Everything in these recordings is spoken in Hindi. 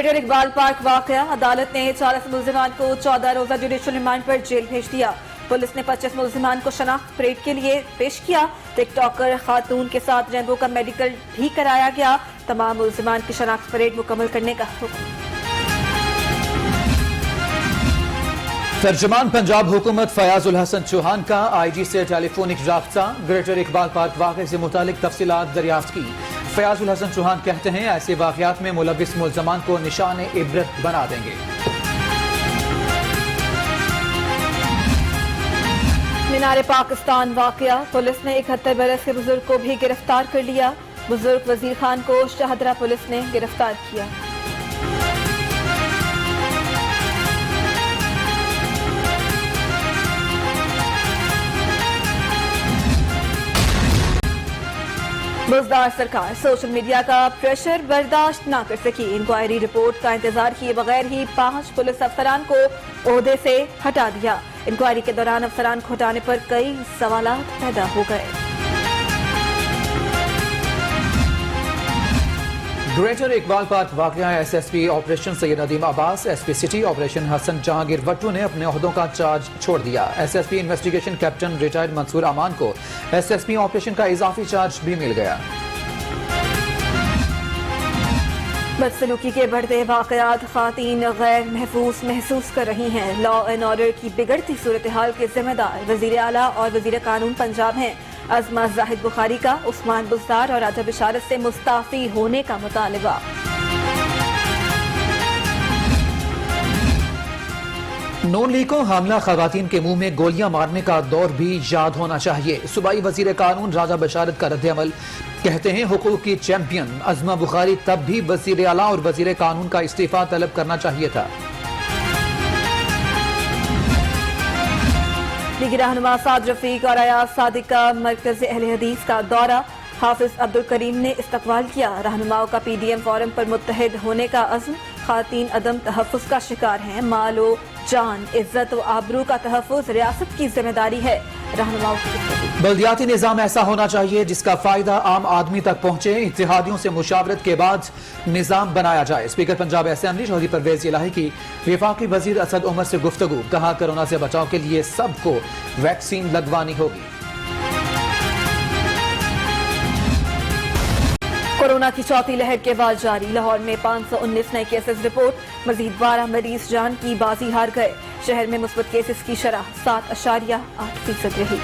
ग्रेटर इकबाल पार्क वाकया, अदालत ने 40 मुलजिमान को 14 रोजा जुडिशल रिमांड पर जेल भेज दिया। पुलिस ने 25 मुलजिमान को शनाख्त परेड के लिए पेश किया। टिकटॉकर खातून के साथ रेनबो का मेडिकल भी कराया गया। तमाम मुलजिमान की शनाख्त परेड मुकम्मल करने का हुक्म। तर्जुमान पंजाब हुकूमत फयाजुल हसन चौहान का IG से टेलीफोनिक राब्ता, ग्रेटर इकबाल पार्क वाक़े से मुतालिक तफसीलात दरियाफ्त की। फयाजुल हसन चौहान कहते हैं ऐसे वाक़यात में मुलव्विस मुल्ज़मान को निशान इबरत बना देंगे। मीनार पाकिस्तान वाकया, पुलिस ने 71 बरस के बुजुर्ग को भी गिरफ्तार कर लिया। बुजुर्ग वजीर खान को शाहदरा पुलिस ने गिरफ्तार किया। बुज़दार सरकार सोशल मीडिया का प्रेशर बर्दाश्त न कर सकी। इंक्वायरी रिपोर्ट का इंतजार किए बगैर ही 5 पुलिस अफसरान को ओहदे से हटा दिया। इंक्वायरी के दौरान अफसरान को हटाने पर कई सवालात पैदा हो गए। ग्रेटर इकबाल पार्क वाकया, SSP operation Syed Nadeem Abbas, SP city operation Hassan Jahangir Wattoo ने अपने ओहदों का चार्ज छोड़ दिया। SSP investigation captain retired Mansoor Aman को SSP ऑपरेशन का इजाफी चार्ज भी मिल गया। बदसलूकी के बढ़ते वाकयात खातीन गैर महफूज महसूस कर रही हैं। लॉ एंड ऑर्डर की बिगड़ती सूरत हाल के जिम्मेदार वजीर आला और वजीर कानून पंजाब हैं। अजमा जाहिद बुखारी का उस्मान बुज़दार और राजा बिशारत से मुस्ताफी होने का मुतालबा। नून लीग को हामला खवातीन के मुंह में गोलियां मारने का दौर भी याद होना चाहिए। सूबाई वजीर कानून राजा बशारत का रद्द-ए-अमल, कहते हैं हुकूक की चैंपियन अजमा बुखारी तब भी वजीर आला और वजीर कानून का इस्तीफा तलब करना चाहिए था। लीगी रहनुमा साद रफीक और अयाज सादिक का मरकज़ अहले हदीस का दौरा, हाफिज अब्दुल करीम ने इस्तकबाल किया। रहनुमाओं का PDM फोरम पर मुत्तहिद होने का अज़्म, खातीन अदम तहफ़्फ़ुज़ का शिकार हैं। मालो जान इज्जत व आबरू का तहफ़्फ़ुज़ रियासत की जिम्मेदारी है। रहनुमाओं की बल्दियाती निज़ाम ऐसा होना चाहिए जिसका फायदा आम आदमी तक पहुंचे। इत्तेहादियों से मुशावरत के बाद निज़ाम बनाया जाए। स्पीकर पंजाब असेंबली चौधरी परवेज इलाही की वफाकी वजीर असद उमर से गुफ्तगू, कहा कोरोना से बचाव के लिए सबको वैक्सीन लगवानी होगी। कोरोना की चौथी लहर के बाद जारी, लाहौर में 519 नए केसेस रिपोर्ट, मजीद 12 मरीज जान की बाजी हार गए। शहर में मुस्बत केसेस की शरह 7.8% रही।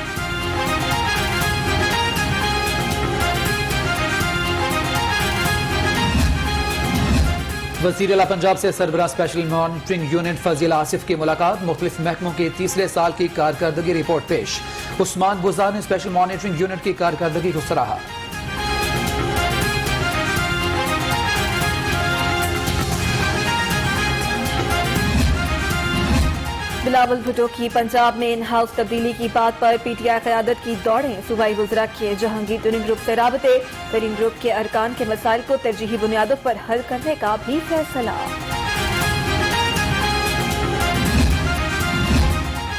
वज़ीर आला पंजाब से सरबराह special monitoring unit Fazeel Asif की मुलाकात, मुख्तलिफ महकमों के तीसरे साल की कारकर्दगी रिपोर्ट पेश। उस्मान बुज़दार ने स्पेशल मॉनिटरिंग यूनिट की कारकर्दगी को सराहा। बिलावल भुट्टो की पंजाब में इन हाउस तब्दीली की बात पर PTI क़यादत की दौड़ें, सूबाई वज़रा के जहांगीर तरीन ग्रुप से राबते, तरीन ग्रुप के अरकान के मसाइल को तरजीही बुनियादों पर हल करने का भी फैसला।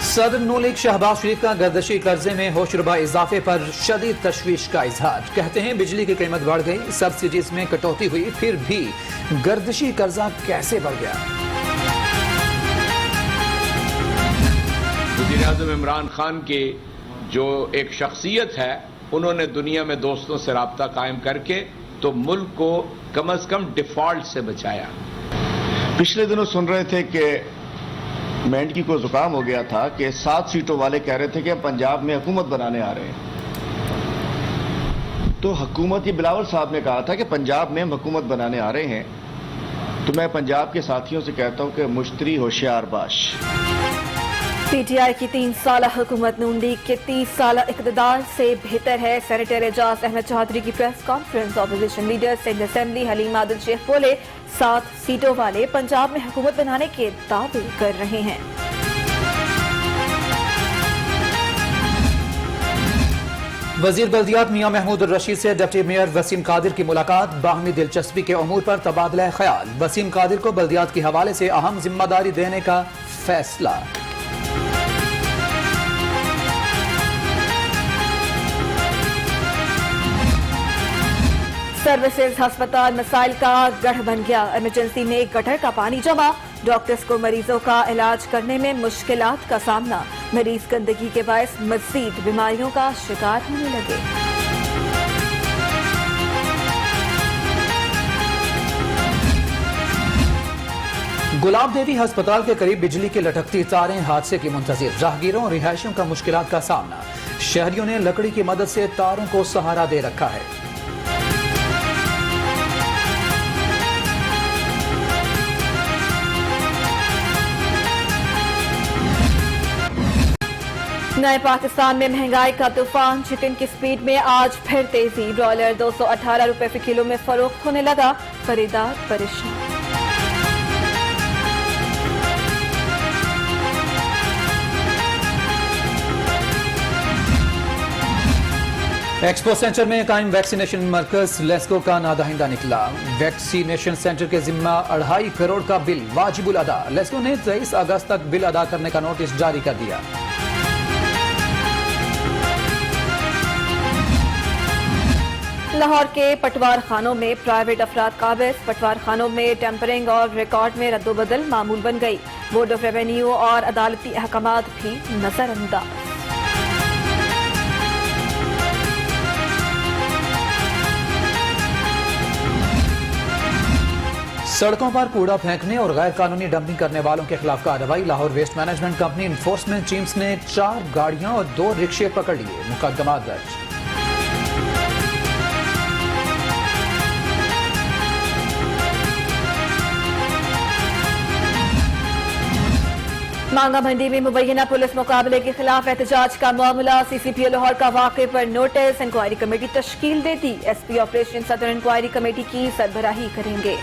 सदर नून लीग शहबाज शरीफ का गर्दशी कर्जे में होशरुबा इजाफे पर शदीद तशवीश का इजहार, कहते हैं बिजली की कीमत बढ़ गई, सब्सिडीज में कटौती हुई, फिर भी गर्दशी कर्जा कैसे बढ़ गया। वज़ीर-ए-आज़म इमरान खान की जो एक शख्सियत है, उन्होंने दुनिया में दोस्तों से राब्ता कायम करके तो मुल्क को कम अज कम डिफॉल्ट से बचाया। पिछले दिनों सुन रहे थे कि मेंढकी को जुकाम हो गया था कि 7 सीटों वाले कह रहे थे कि पंजाब में हुकूमत बनाने आ रहे हैं। तो हुकूमत, ये बिलावल साहब ने कहा था कि पंजाब में हम हुकूमत बनाने आ रहे हैं। तो मैं पंजाब के साथियों से कहता हूं कि मुश्तरी होशियार बाश। PTI की 3 साला हुकूमत नून लीग के 30 साला इक़्तिदार से बेहतर है। सेनेटर एजाज अहमद चौधरी की press conference, opposition leader Sindh assembly Haleem Adil Sheikh बोले 7 सीटों वाले पंजाब में हुकूमत बनाने के दावे कर रहे हैं। वजीर बल्दियात मियां महमूद रशीद से डिप्टी मेयर वसीम कादिर की मुलाकात, बाहमी दिलचस्पी के अमूर पर तबादला ख्याल, वसीम कादिर को बल्दियात के हवाले से अहम जिम्मेदारी देने का फैसला। सर्विसेज अस्पताल मसाइल का गढ़ बन गया। इमरजेंसी में गटर का पानी जमा, डॉक्टर्स को मरीजों का इलाज करने में मुश्किलात का सामना। मरीज गंदगी के बायस मजीद बीमारियों का शिकार होने लगे। गुलाब देवी अस्पताल के करीब बिजली की लटकती तारें हादसे की मुंतजिर। राहगीरों और रिहायशियों का मुश्किलात का सामना। शहरियों ने लकड़ी की मदद से तारों को सहारा दे रखा है। नए पाकिस्तान में महंगाई का तूफान। चिकन की स्पीड में आज फिर तेजी। ब्रॉयलर 218 रुपए फी किलो में फरोख्त होने लगा। खरीदार परेशान। एक्सपो सेंटर में कायम वैक्सीनेशन मरकज लेस्को का नादाहिंदा निकला। वैक्सीनेशन सेंटर के जिम्मा 2.5 करोड़ का बिल वाजिबुल अदा। लेस्को ने 23 अगस्त तक बिल अदा करने का नोटिस जारी कर दिया। लाहौर के पटवार खानों में प्राइवेट अफराद काबिज। पटवार खानों में टेम्परिंग और रिकॉर्ड में रद्दोबदल मामूल बन गई। बोर्ड ऑफ रेवेन्यू और अदालती अहकामात भी नजरअंदाज। सड़कों पर कूड़ा फेंकने और गैर कानूनी डंपिंग करने वालों के खिलाफ कार्रवाई। Lahore waste management company enforcement teams ने 4 गाड़ियां और 2 रिक्शे पकड़ लिए। मुकदमा दर्ज। मांगा मंडी में मुबैना पुलिस मुकाबले के खिलाफ एहतजाज का मामला। CCPO लाहौर का वाक़े पर नोटिस। इंक्वायरी कमेटी तश्कील दे दी। SP ऑपरेशन सदर इंक्वायरी कमेटी की सरबराही करेंगे।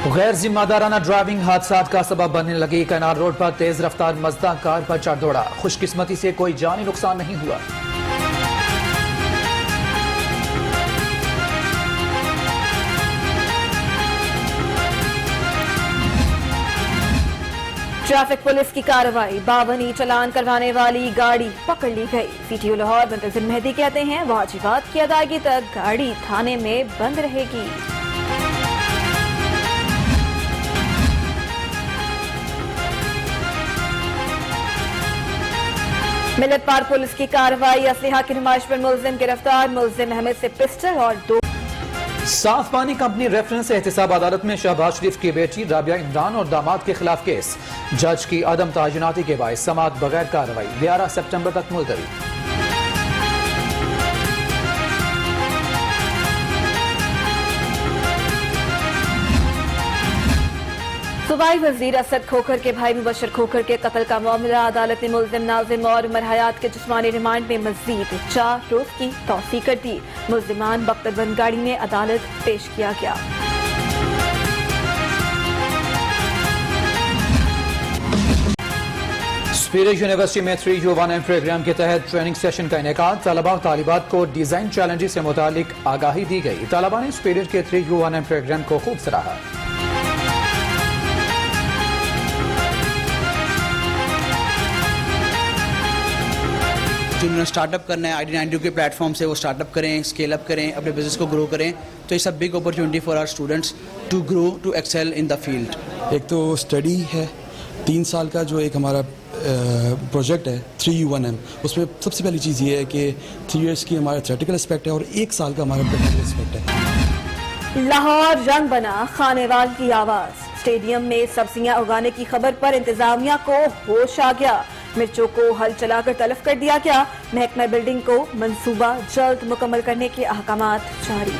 गैर जिम्मेदाराना ड्राइविंग हादसात का सबब बनने लगी। कैनाल रोड पर तेज रफ्तार मजदा कार पर चढ़ दौड़ा। खुशकिस्मती से कोई जानी नुकसान नहीं हुआ। ट्रैफिक पुलिस की कार्रवाई। 52 चालान करवाने वाली गाड़ी पकड़ ली गई। CTO लाहौर मुंतजिर मेहदी कहते हैं वाजिबात की अदायगी तक गाड़ी थाने में बंद रहेगी। मिलत पार पुलिस की कार्रवाई। असलहा की नुमाइश पर मुलजिम गिरफ्तार। मुलजिम अहमद से पिस्टल और 2। साफ पानी कंपनी रेफरेंस एहतिसाब अदालत में शहबाज शरीफ की बेटी राबिया इमरान और दामाद के खिलाफ केस। जज की अदम ताजुनाती के बायस समाअत बगैर कार्रवाई। 11 सितंबर तक मुलतवी। सूबाई वजीर असद खोखर के भाई मुबशर खोखर के कत्ल का मामला। अदालत ने मुलजिम नाजिम और उमर हयात के जिस्मानी रिमांड में मजीद 4 रोज की तौसीक कर दी। मुलजिमान बख्तरबंद गाड़ी में अदालत पेश किया गया। स्पिरिट यूनिवर्सिटी में 3U1M प्रोग्राम के तहत ट्रेनिंग सेशन का इनेकाद। तलबा और तालिबात को डिजाइन चैलेंजेस से मुतालिक आगाही दी गई। तलबा ने स्पिरिट के 3U1M प्रोग्राम को खूब सराहा। जिन्होंने स्टार्टअप करना है ID92 के प्लेटफॉर्म से वो स्टार्टअप करें, स्केल अप करें, अपने बिजनेस को ग्रो करें। तो it's a big opportunity for our students to grow, to excel in the field. एक तो स्टडी है 3 साल का, जो एक हमारा प्रोजेक्ट है 3U1M। उसमें सबसे पहली चीज़ ये है कि 3 इयर्स की हमारा थ्योरेटिकल एस्पेक्ट है और 1 साल का हमारा प्रैक्टिकल एस्पेक्ट है। लाहौर रंग बना। खानेवाल की आवाज। स्टेडियम में सब्जियां उगाने की खबर पर इंतजामिया को होश आ गया। मिर्चों को हल चलाकर तलफ कर दिया गया। महकमा बिल्डिंग को मंसूबा जल्द मुकम्मल करने के अहकामात जारी।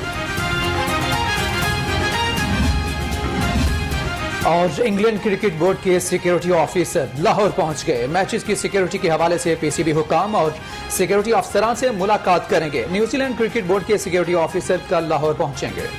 और इंग्लैंड क्रिकेट बोर्ड के सिक्योरिटी ऑफिसर लाहौर पहुंच गए। मैचेस की सिक्योरिटी के हवाले से PCB हुकाम और सिक्योरिटी अफसरान से मुलाकात करेंगे। न्यूजीलैंड क्रिकेट बोर्ड के सिक्योरिटी ऑफिसर कल लाहौर पहुंचेंगे।